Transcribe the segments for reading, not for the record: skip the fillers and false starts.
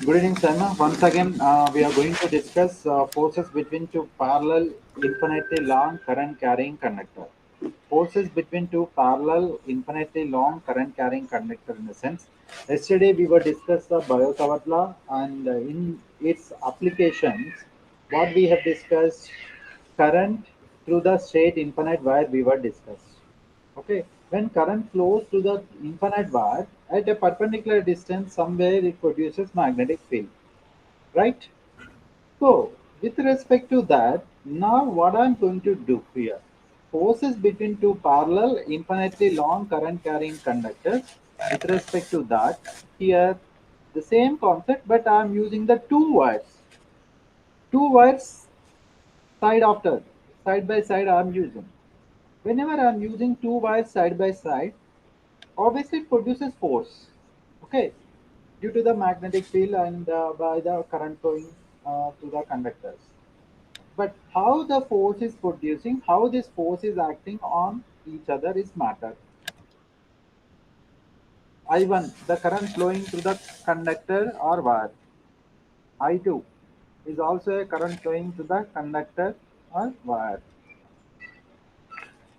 Good evening, Simon. Once again, we are going to discuss forces between two parallel infinitely long current carrying conductor. Forces between two parallel infinitely long current carrying conductor in a sense. Yesterday we were discussed the Biot law and in its applications, what we have discussed current through the straight infinite wire we were discussed. Okay, when current flows to the infinite wire at a perpendicular distance, somewhere it produces magnetic field, right? So, with respect to that, now what I'm going to do here, forces between two parallel infinitely long current carrying conductors. With respect to that, here the same concept, but I'm using the two wires side after side by side. I'm using whenever I'm using two wires side by side, obviously it produces force, okay, due to the magnetic field and by the current flowing to the conductors. But how the force is producing, how this force is acting on each other is matter. I1, the current flowing through the conductor or wire. I2 is also a current flowing through the conductor or wire.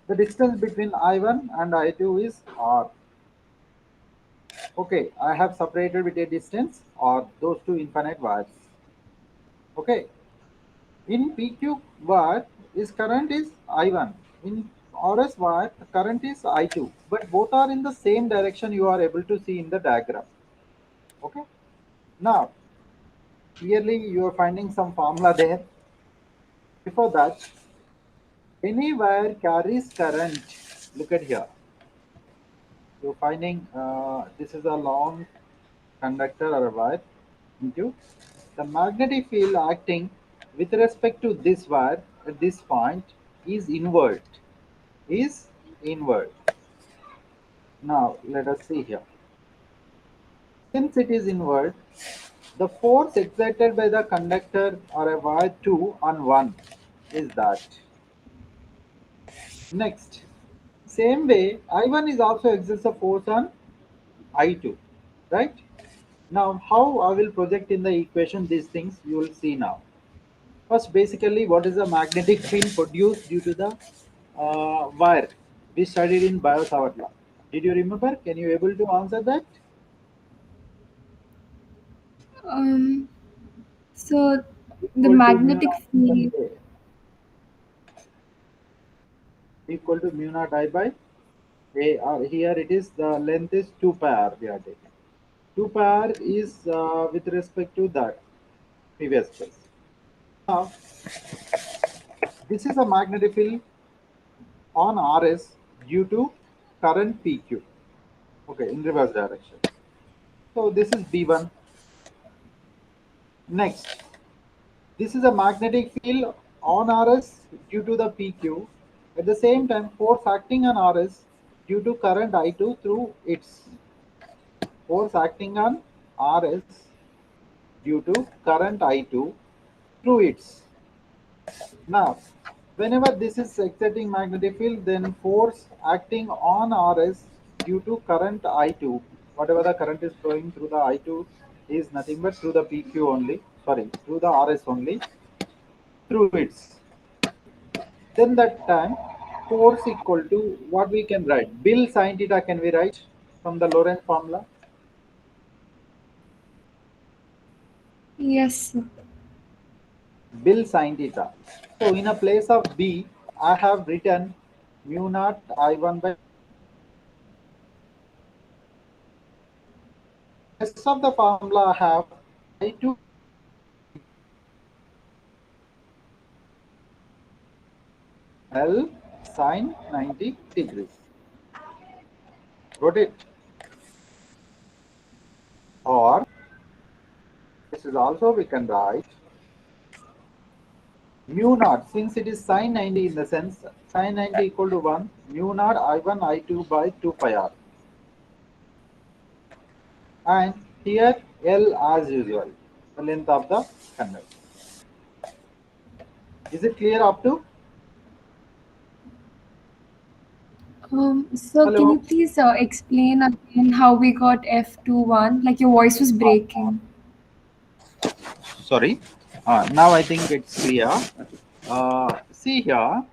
The distance between I1 and I2 is R. Okay, I have separated with a distance or those two infinite wires. Okay, in PQ wire is current is I1. In RS wire the current is I2. But both are in the same direction, you are able to see in the diagram. Okay. Now clearly you are finding some formula there. Before that, any wire carries current. Look at here. You're finding this is a long conductor or a wire into the magnetic field acting with respect to this wire at this point is inward. Is inward. Now let us see here. Since it is inward, the force exerted by the conductor or a wire 2 on 1 is that. Next, same way I1 is also exerts a force on I2, right? Now how I will project in the equation these things you will see now. First, basically, what is the magnetic field produced due to the wire? We studied in Bio-Savart law. Did you remember? Can you able to answer that? Um, so the Equal to mu magnetic naught by field, A. Equal to mu naught I by A. Or here it is the length is 2 pi r we are taking. 2 pi r is with respect to that previous case. Now, this is a magnetic field on RS due to current PQ. Okay, in reverse direction. So this is B1. Next, this is a magnetic field on RS due to the PQ. At the same time, force acting on RS due to current I2 through its force acting on RS due to current I2 through its. Now, whenever this is exerting magnetic field, then force acting on RS due to current I2, whatever the current is flowing through the I2 is nothing but through the PQ only, sorry, through the RS only, through its. Then that time force equal to what we can write. Bill sine theta can we write from the Lorentz formula? yes, sir. Bill sine theta. So in a place of B, I have written mu naught I1 by rest of the formula I have I2 L sine 90 degrees. Got it? Or this is also we can write mu naught, since it is sine 90 in the sense sine 90 equal to 1 mu naught I1 I2 by 2 pi r, and here L as usual, the length of the conductor. Is it clear up to? So can you Hello? please explain again how we got F21? Like your voice was breaking. Sorry. Now I think it's clear. See here,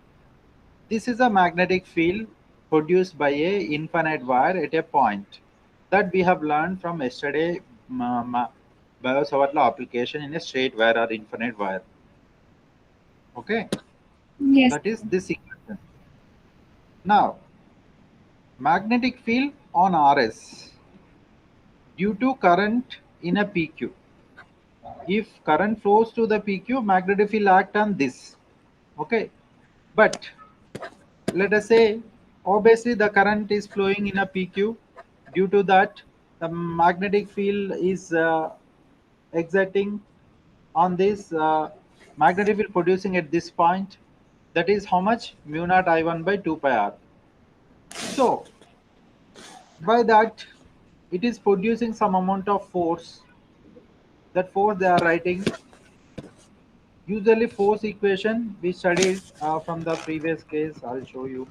this is a magnetic field produced by a infinite wire at a point that we have learned from yesterday Biot-Savart law application in a straight wire or infinite wire. Okay, Yes. that is this equation. Now, magnetic field on RS due to current in a PQ. If current flows to the PQ, magnetic field act on this. Okay, but let us say obviously the current is flowing in a PQ. Due to that, the magnetic field is exerting on this magnetic field producing at this point. That is how much? Mu naught I1 by 2 pi r. So by that, it is producing some amount of force. That force they are writing. Usually force equation we studied from the previous case. I'll show you.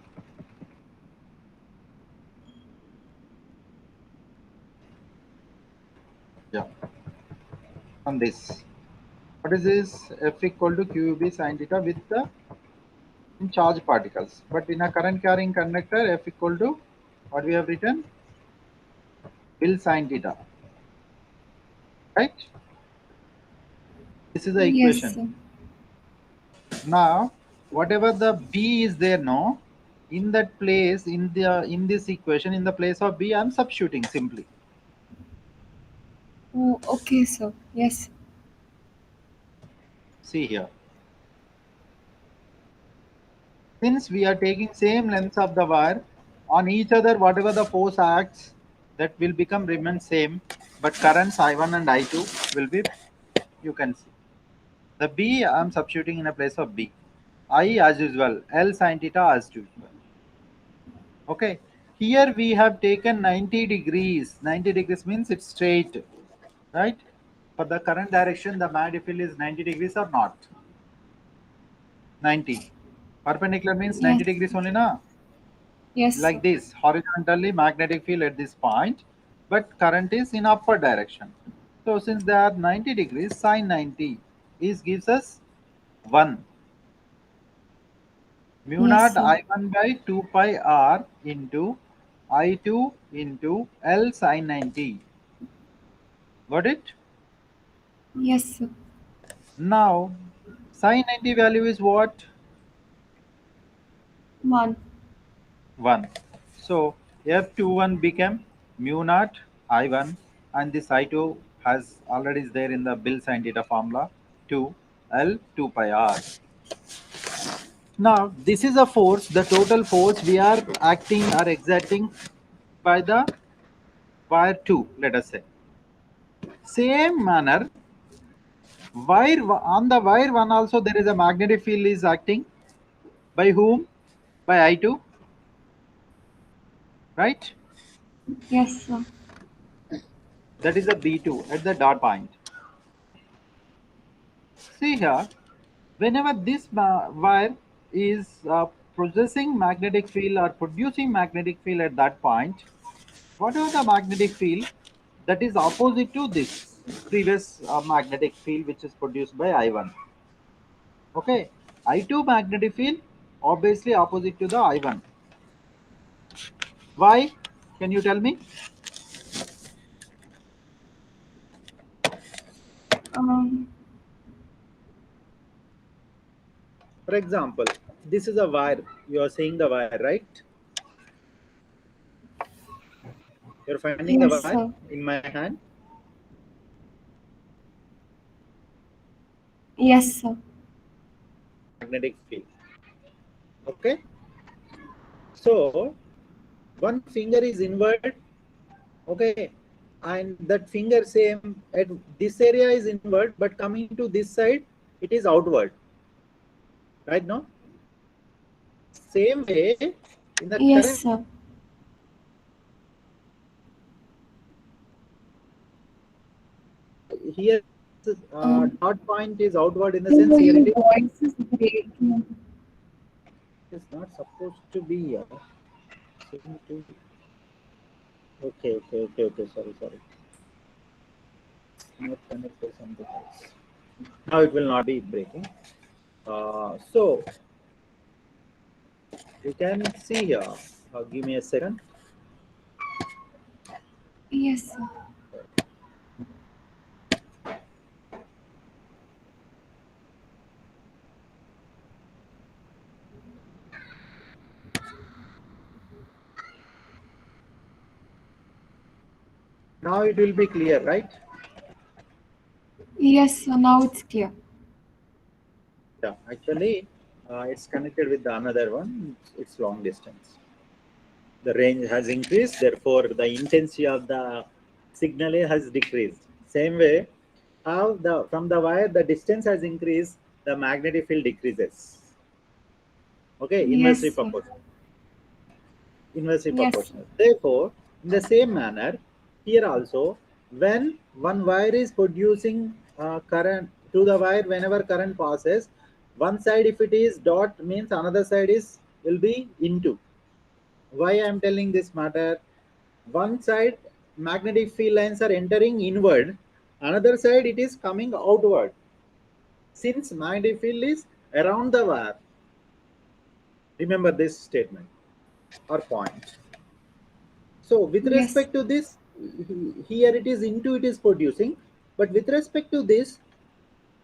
Yeah, on this. What is this? F equal to QB sine theta with the in charge particles. But in a current carrying conductor, F equal to what we have written? Will sine theta. Right? This is the Yes, equation. sir. Now, whatever the B is there now, in that place, in this equation, in the place of B, I'm substituting simply. Oh, okay, sir. Yes. See here. Since we are taking same lengths of the wire, on each other, whatever the force acts, that will become remain same, but currents I1 and I2 will be, you can see. The B I am substituting in a place of B. I as usual, L sin theta as usual. Okay. Here we have taken 90 degrees. 90 degrees means it's straight, right? For the current direction, the magnetic field is 90 degrees or not? 90. Perpendicular means 90 Yes. degrees only, na? Yes, sir. Like this, horizontally magnetic field at this point, but current is in upward direction. So since they are 90 degrees, sine 90 is gives us 1 mu Yes, naught sir. I1 by 2 pi r into I2 into L sine 90. Got it? Yes, sir. Now sine 90 value is what? One. 1. So F21 became mu naught I1 and this I2 has already is there in the Bill sine theta formula 2 L 2 pi r. Now this is a force, the total force we are acting or exerting by the wire 2, let us say. Same manner, on the wire 1 also there is a magnetic field is acting by whom? By I2, right? Yes, sir. That is a B2 at the dot point. See here, whenever this wire is possessing magnetic field or producing magnetic field at that point, whatever the magnetic field that is opposite to this previous magnetic field which is produced by I1. Okay, I2 magnetic field obviously opposite to the I1. Why? Can you tell me? Um, For example, this is a wire. You are seeing the wire, right? You're finding the yes, wire sir. in my hand. Yes, sir. Magnetic field. Okay. So one finger is inward. Okay, and that finger same at this area is inward, but coming to this side, it is outward. Right now, same way in the Yes, current sir. here Um, dot point is outward in the sense here your it voice is breaking. is not supposed to be here. Seem to okay. Sorry. Not connected something else. Now it will not be breaking. So you can see here. Give me a second. Yes, sir. Now it will be clear, right? Yes, sir. Now it's clear. Yeah, actually, it's connected with the another one. It's long distance. The range has increased, therefore the intensity of the signal has decreased. Same way, how the from the wire the distance has increased, the magnetic field decreases. Okay, Yes, inversely sir. proportional. Inversely Yes, sir. proportional. Therefore, in the same manner, here also, when one wire is producing current to the wire, whenever current passes, one side if it is dot means another side is will be into. Why I am telling this matter? One side magnetic field lines are entering inward, another side it is coming outward. Since magnetic field is around the wire, remember this statement or point. So with Yes. respect to this, here it is into it is producing, but with respect to this,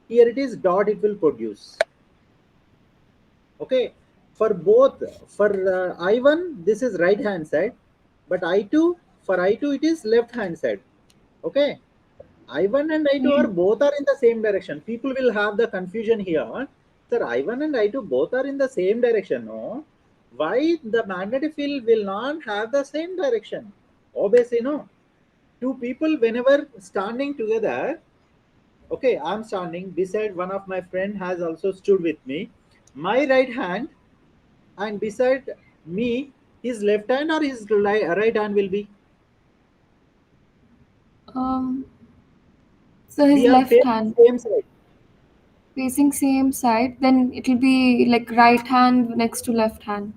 here it is dot it will produce. Okay, for both, for I1 this is right hand side, but I2 for I2 it is left hand side. Okay, I1 and I2 Yes. are both are in the same direction. People will have the confusion here. Sir, I1 and I2 both are in the same direction. No, why the magnetic field will not have the same direction? Obviously, no. Two people whenever standing together, okay, I'm standing beside one of my friend has also stood with me. My right hand and beside me, his left hand or his right hand will be. Um. So his We are left facing hand same side. facing same side, then it will be like right hand next to left hand.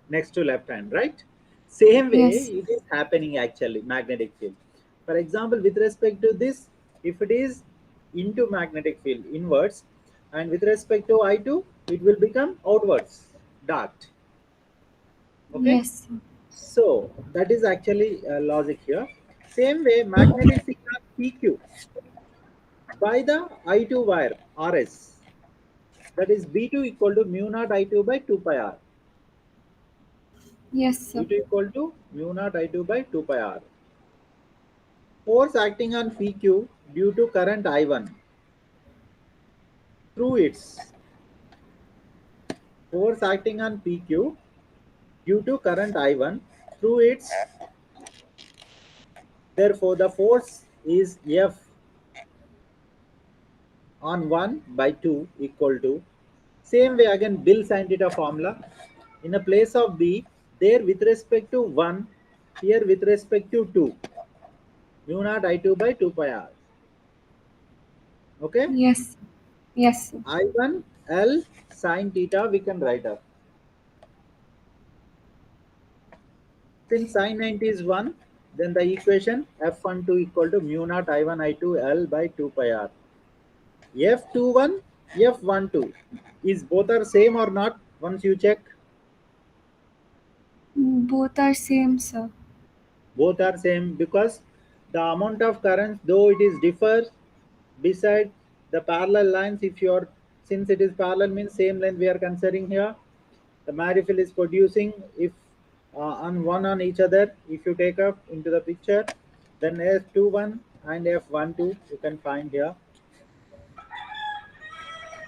Next to left hand, right? Same way Yes. it is happening actually, magnetic field. For example, with respect to this, if it is into magnetic field inwards, and with respect to I2, it will become outwards, dart. Okay, Yes, sir. so that is actually logic here. Same way, magnetic field are PQ by the I2 wire RS. That is B2 equal to mu naught I2 by 2 pi r. Yes, sir. B2 equal to mu naught I2 by 2 pi r. Force acting on PQ due to current I1 through its force acting on PQ due to current I1 through its, therefore the force is F on 1 by 2 equal to, same way again Bill sin theta formula, in a place of B, there with respect to 1, here with respect to 2, mu naught I2 by 2 pi r. Okay, Yes. Yes, sir. I1 L sin theta we can write up. Since sin 90 is 1, then the equation F12 equal to mu naught I1 I2 L by 2 pi r. F21, F12 is both are same or not? Once you check, Both are same, sir. both are same because the amount of current, though it is differs beside the parallel lines, if you are, since it is parallel means same length we are considering here, the marifil is producing if on one on each other, if you take up into the picture, then F21 and F12 you can find here.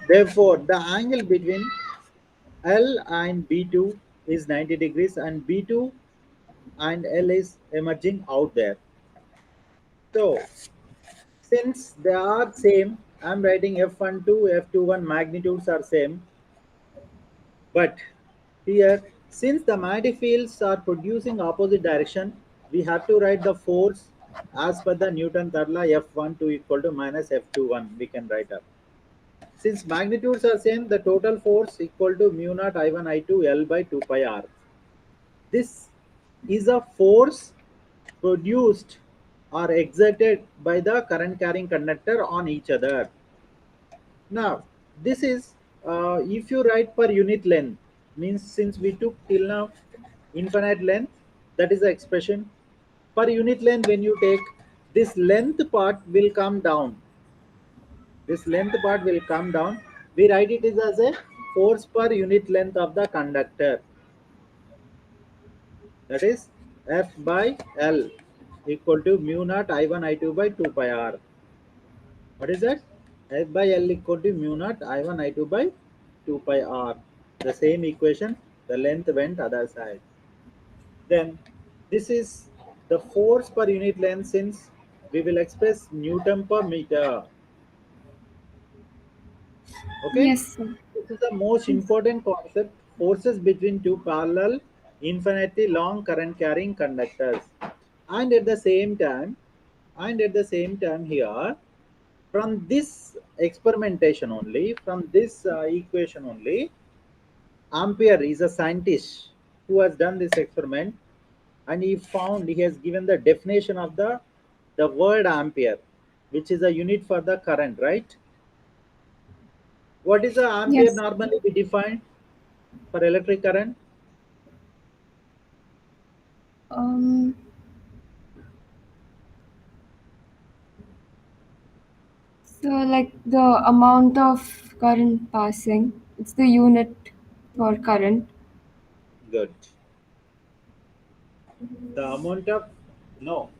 Therefore the angle between L and B2 is 90 degrees and B2 and L is emerging out there. So since they are same, I'm writing F12, F21 magnitudes are same. But here, since the magnetic fields are producing opposite direction, we have to write the force as per the Newton third law F12 equal to minus F21. We can write up. Since magnitudes are same, the total force equal to mu naught I1 I2 L by 2 pi r. This is a force produced or exerted by the current carrying conductor on each other. Now, this is if you write per unit length, means since we took till now infinite length, that is the expression. Per unit length, when you take this length part will come down. This length part will come down. We write it as a force per unit length of the conductor. That is F by L equal to mu naught I1 I2 by 2 pi R. What is that? F by L equal to mu naught I1 I2 by 2 pi R. The same equation, the length went other side. Then this is the force per unit length, since we will express Newton per meter. Okay? Yes, sir. This is the most Yes. important concept, forces between two parallel infinitely long current carrying conductors. And at the same time, here, from this experimentation only, from this equation only, Ampere is a scientist who has done this experiment, and he has given the definition of the word ampere, which is a unit for the current, right? What is the ampere Yes. normally we define for electric current? Um, so like the amount of current passing, it's the unit for current. Good. The amount of, no.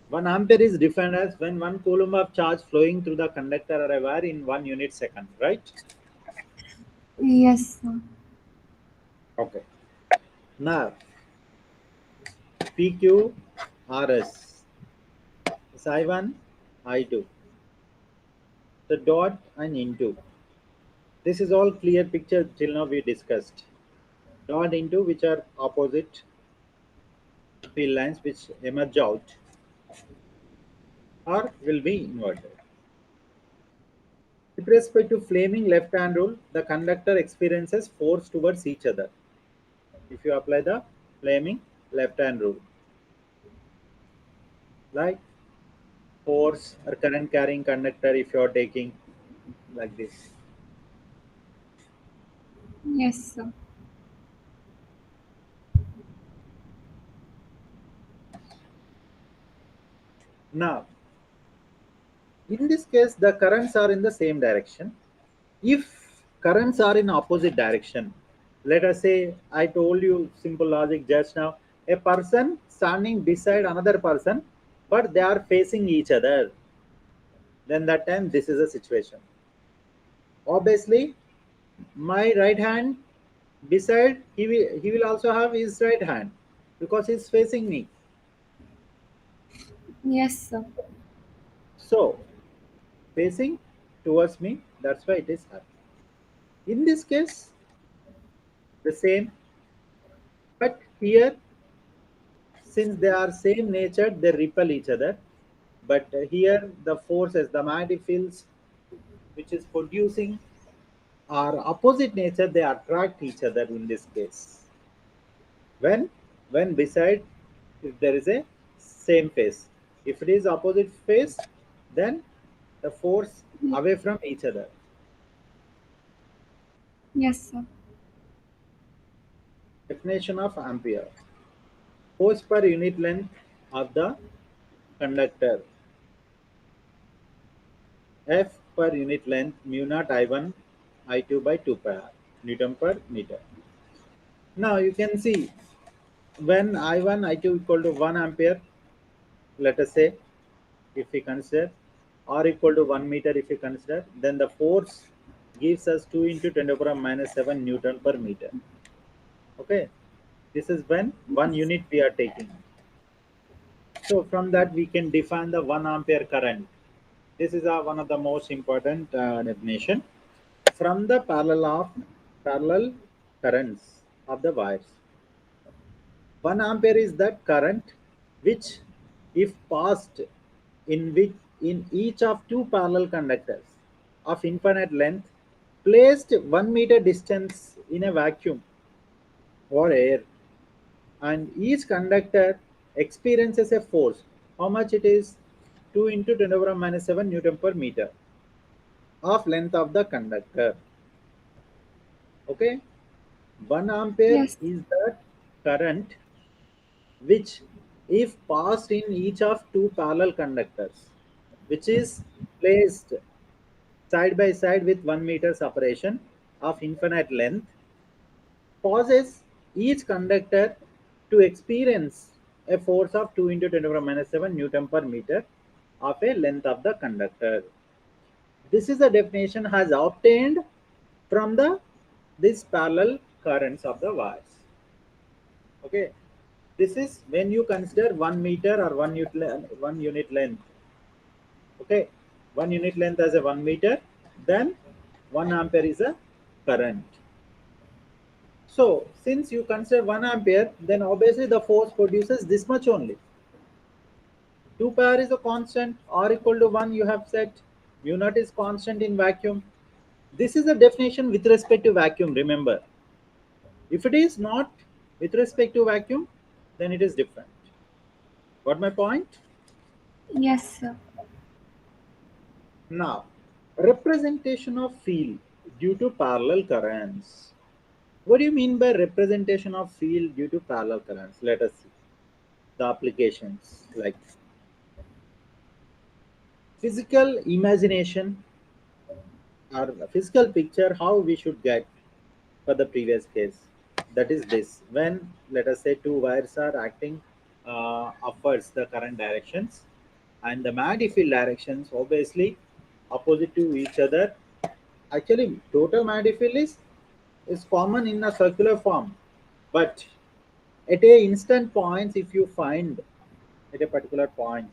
1 ampere is defined as when 1 coulomb of charge flowing through the conductor or a wire in 1 unit second, right? Yes, sir. Okay. Now, PQ RS is I1, I2, the dot and into. This is all clear picture till now we discussed. Dot into, which are opposite field lines which emerge out or will be inverted. With respect to flaming left hand rule, the conductor experiences force towards each other. If you apply the flaming left hand rule, like force or current carrying conductor, if you are taking like this. Yes, sir. Now, in this case, the currents are in the same direction. If currents are in opposite direction, let us say I told you simple logic just now, a person standing beside another person, but they are facing each other, then that time this is a situation. Obviously, my right hand beside, he will also have his right hand because he's facing me. Yes, sir. So facing towards me, that's why it is happening. In this case, the same, but here, since they are same nature, they repel each other. But here the forces, the magnetic fields which is producing are opposite nature, they attract each other in this case. When beside, if there is a same phase. If it is opposite phase, then the force away from each other. Yes, sir. Definition of ampere. Force per unit length of the conductor. F per unit length mu naught I1 I2 by 2 pi r Newton per meter. Now you can see when I1 I2 equal to 1 ampere, let us say, if we consider, or equal to 1 meter if we consider, then the force gives us 2 into 10 to the power minus 7 Newton per meter. Okay, this is when 1 unit we are taking. So from that we can define the 1 ampere current. This is one of the most important definition from the parallel currents of the wires. 1 ampere is that current which, if passed in each of two parallel conductors of infinite length, placed 1 meter distance in a vacuum or air, and each conductor experiences a force. How much it is? 2 into 10 to the power minus 7 Newton per meter. of length of the conductor. Okay, 1 ampere Yes. is the current which, if passed in each of two parallel conductors, which is placed side by side with 1 meter separation of infinite length, causes each conductor to experience a force of 2 into 10 to the power minus 7 Newton per meter of a length of the conductor. This is the definition has obtained from the this parallel currents of the wires. Okay, this is when you consider 1 meter or 1 unit length. Okay, 1 unit length as a 1 meter, then 1 ampere is a current. So since you consider 1 ampere, then obviously the force produces this much only. 2 power is a constant, r equal to 1 you have set, mu naught is constant in vacuum. This is the definition with respect to vacuum, remember. If it is not with respect to vacuum, then it is different. Got my point? Yes, sir. Now, representation of field due to parallel currents. What do you mean by representation of field due to parallel currents? Let us see the applications like physical imagination or physical picture how we should get for the previous case. That is this: when, let us say, two wires are acting upwards the current directions, and the magnetic field directions obviously opposite to each other. Actually, total magnetic field is common in a circular form, but at a instant points, if you find at a particular point,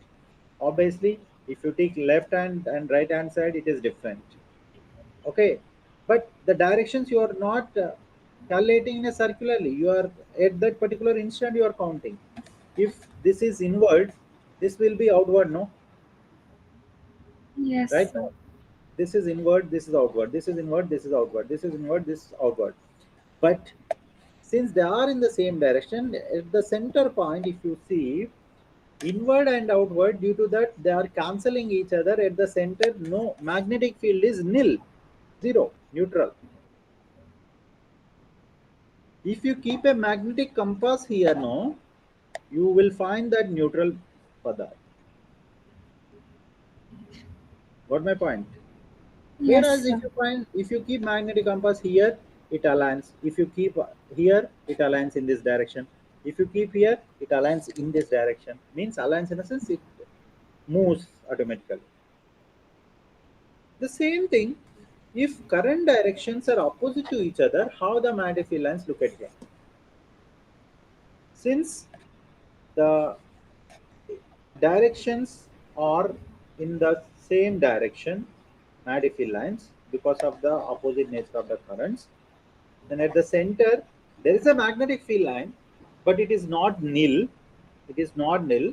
obviously if you take left hand and right hand side, it is different. Okay, but the directions you are not calculating in a circularly, you are at that particular instant you are counting. If this is inward, this will be outward, no? Yes, Right sir. now, this is inward, this is outward, this is inward, this is outward, this is inward, this is outward. But since they are in the same direction, at the center point, if you see, inward and outward, due to that they are cancelling each other at the center, no magnetic field is nil, zero, neutral. If you keep a magnetic compass here, no, you will find that neutral for that. Got my point? Yes, Whereas if sir. you find, if you keep magnetic compass here, it aligns. If you keep here, it aligns in this direction. If you keep here, it aligns in this direction. Means aligns in a sense it moves automatically. The same thing, if current directions are opposite to each other, how the magnetic field lines look at here? Since the directions are in the same direction, magnetic field lines, because of the opposite nature of the currents, then at the center there is a magnetic field line, but it is not nil. It is not nil,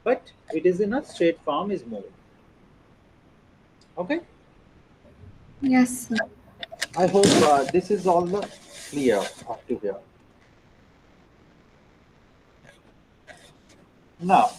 but it is in a straight form is moving. Okay. Yes, sir. I hope this is all the clear up to here. Now,